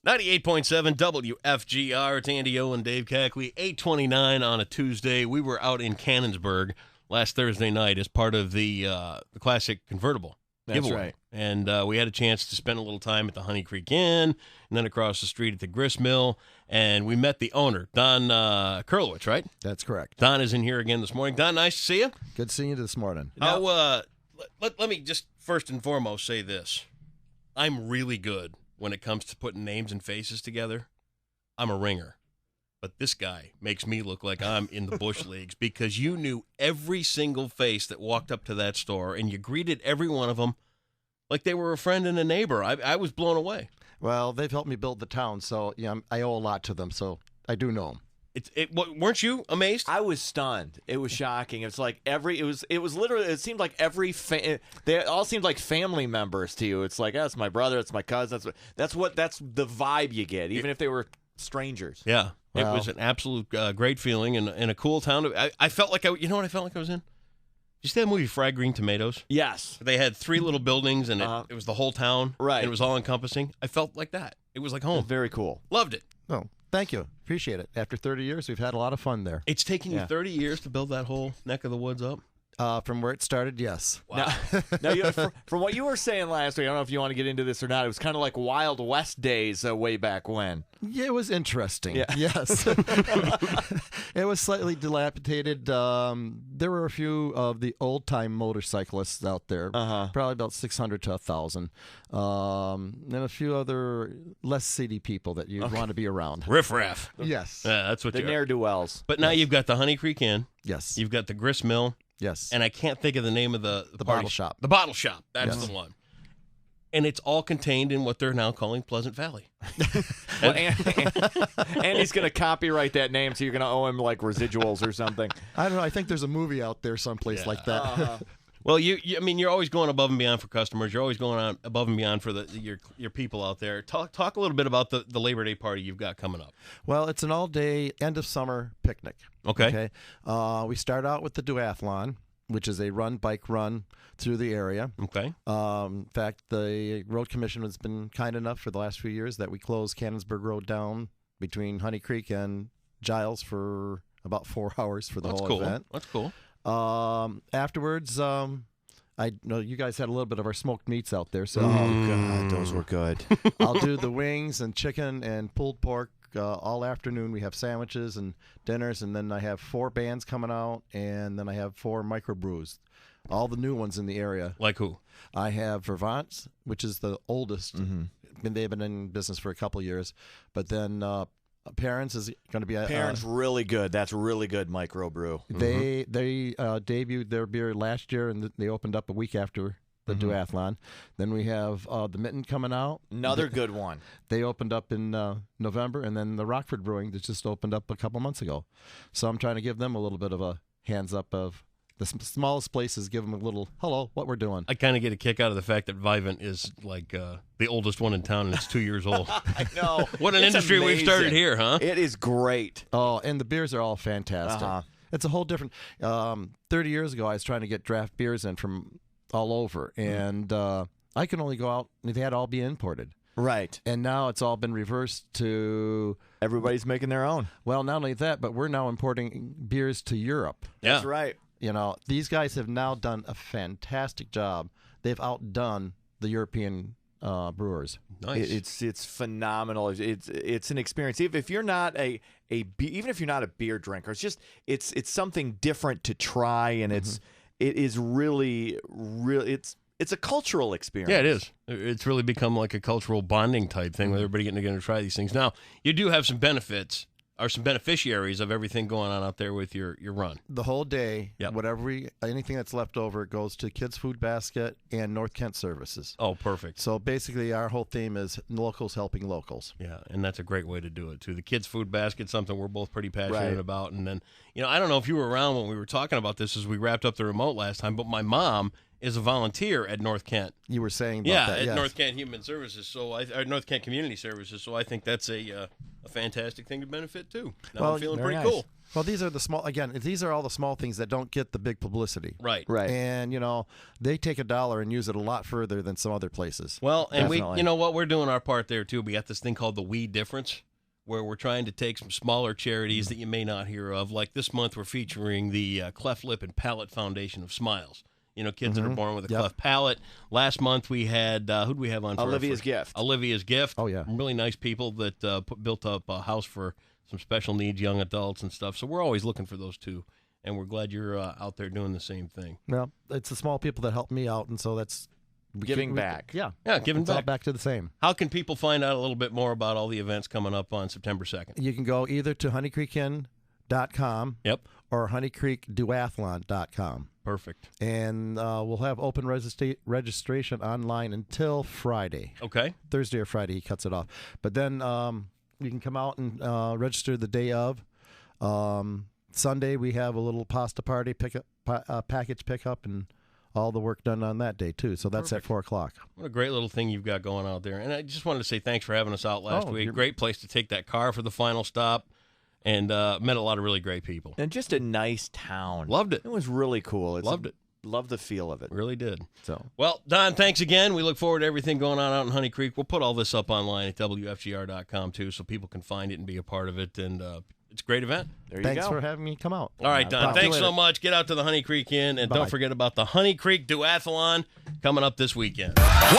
98.7 WFGR. It's Andy O and Dave Cackley. 8:29 on a Tuesday. We were out in Cannonsburg last Thursday night as part of the Classic Convertible giveaway. Right. And we had a chance to spend a little time at the Honey Creek Inn and then across the street at the Grist Mill. And we met the owner, Don Kurlowitz, right? That's correct. Don is in here again this morning. Don, nice to see you. Good seeing you this morning. Now, let me just first and foremost say this. I'm really good when it comes to putting names and faces together. I'm a ringer. But this guy makes me look like I'm in the Bush Leagues because you knew every single face that walked up to that store, and you greeted every one of them like they were a friend and a neighbor. I was blown away. Well, they've helped me build the town, so I owe a lot to them, so I do know them. Weren't you amazed? I was stunned. It was shocking. It's like it was literally. It seemed like they all seemed like family members to you. It's like, that's my brother, it's my cousin. That's the vibe you get, even if they were strangers. Yeah, well, it was an absolute great feeling and a cool town. I felt like you know what I felt like I was in. You see that movie Fried Green Tomatoes? Yes. They had three little buildings, and it was the whole town. Right. And it was all encompassing. I felt like that. It was like home. Very cool. Loved it. Oh, thank you. Appreciate it. After 30 years, we've had a lot of fun there. It's taken you 30 years to build that whole neck of the woods up? From where it started, yes. Wow. Now from what you were saying last week, I don't know if you want to get into this or not, it was kind of like Wild West days way back when. Yeah, it was interesting. Yeah. Yes. It was slightly dilapidated. There were a few of the old-time motorcyclists out there, probably about 600 to 1,000, and a few other less seedy people that you'd want to be around. Riff-raff. Yes. Yeah, that's what The you are. ne'er-do-wells. But now you've got the Honey Creek Inn. Yes. You've got the Grist Mill. Yes. And I can't think of the name of the Bottle Shop. The Bottle Shop. That's Yes. the one. And it's all contained in what they're now calling Pleasant Valley. Well, Andy's going to copyright that name, so you're going to owe him like residuals or something. I don't know. I think there's a movie out there someplace like that. Well, I mean, you're always going above and beyond for customers. You're always going on above and beyond for your people out there. Talk a little bit about the Labor Day party you've got coming up. Well, it's an all-day end-of-summer picnic. Okay. We start out with the duathalon, which is a bike run through the area. Okay. In fact, the road commission has been kind enough for the last few years that we closed Cannonsburg Road down between Honey Creek and Giles for about 4 hours for the whole event. That's cool. Afterwards, I know you guys had a little bit of our smoked meats out there, so God, those were good. I'll do the wings and chicken and pulled pork all afternoon. We have sandwiches and dinners, and then I have 4 bands coming out, and then I have 4 microbrews, all the new ones in the area. Like who? I have Vervant, which is the oldest. Mm-hmm. They've been in business for a couple of years, but then Parents is going to be Parents really good. That's really good microbrew. They debuted their beer last year, and they opened up a week after the duathlon. Then we have the Mitten coming out. Another good one. They opened up in November, and then the Rockford Brewing that just opened up a couple months ago. So I'm trying to give them a little bit of a hands up of the smallest places, give them a little, hello, what we're doing. I kind of get a kick out of the fact that Vivint is like the oldest one in town, and it's 2 years old. I know. What an industry we've started here, huh? It is great. Oh, and the beers are all fantastic. It's a whole different 30 years ago, I was trying to get draft beers in from all over, and I can only go out, they had to all be imported. Right. And now it's all been reversed to... Everybody's making their own. Well, not only that, but we're now importing beers to Europe. That's right. You know, these guys have now done a fantastic job. They've outdone the European brewers. Nice. It's phenomenal. It's an experience. If you're not even if you're not a beer drinker, it's something different to try, and it is really it's a cultural experience. Yeah, it is. It's really become like a cultural bonding type thing with everybody getting together to try these things. Now, you do have some benefits. Are some beneficiaries of everything going on out there with your run. The whole day, Yep. anything that's left over goes to Kids Food Basket and North Kent Services. Oh, perfect. So basically our whole theme is locals helping locals. Yeah, and that's a great way to do it, too. The Kids Food Basket, something we're both pretty passionate about. And then, I don't know if you were around when we were talking about this as we wrapped up the remote last time, but my mom is a volunteer at North Kent. You were saying about that, at yes. North Kent Human Services, or North Kent Community Services. So I think that's a fantastic thing to benefit too. Now I'm feeling pretty nice. cool. Well, these are these are all the small things that don't get the big publicity. Right. Right. And, they take $1 and use it a lot further than some other places. Well, and Definitely. you know what? We're doing our part there, too. We got this thing called the We Difference, where we're trying to take some smaller charities that you may not hear of. Like this month, we're featuring the Cleft Lip and Palate Foundation of Smiles. Kids that are born with a cleft palate. Last month, we had, who'd we have on? Olivia's Gift. Olivia Gift. Oh, yeah. Really nice people that built up a house for some special needs young adults and stuff. So we're always looking for those, too. And we're glad you're out there doing the same thing. Well, it's the small people that help me out, and so that's Giving back. Yeah, giving it's all back. back to the same. How can people find out a little bit more about all the events coming up on September 2nd? You can go either to honeycreekin.com Yep. or honeycreekduathalon.com. Perfect. And we'll have open registration online until Friday. Okay. Thursday or Friday, he cuts it off. But then you can come out and register the day of. Sunday, we have a little pasta party, package pickup, and all the work done on that day, too. So that's Perfect. at 4 o'clock. What a great little thing you've got going out there. And I just wanted to say thanks for having us out last week. Great place to take that car for the final stop. And met a lot of really great people. And just a nice town. Loved it. It was really cool. Loved it. Loved the feel of it. Really did. So, well, Don, thanks again. We look forward to everything going on out in Honey Creek. We'll put all this up online at WFGR.com, too, so people can find it and be a part of it. And it's a great event. There you thanks go. for having me come out. All right, Don, Talk to you thanks so later. much. Get out to the Honey Creek Inn. And Bye-bye. don't forget about the Honey Creek Duathalon coming up this weekend.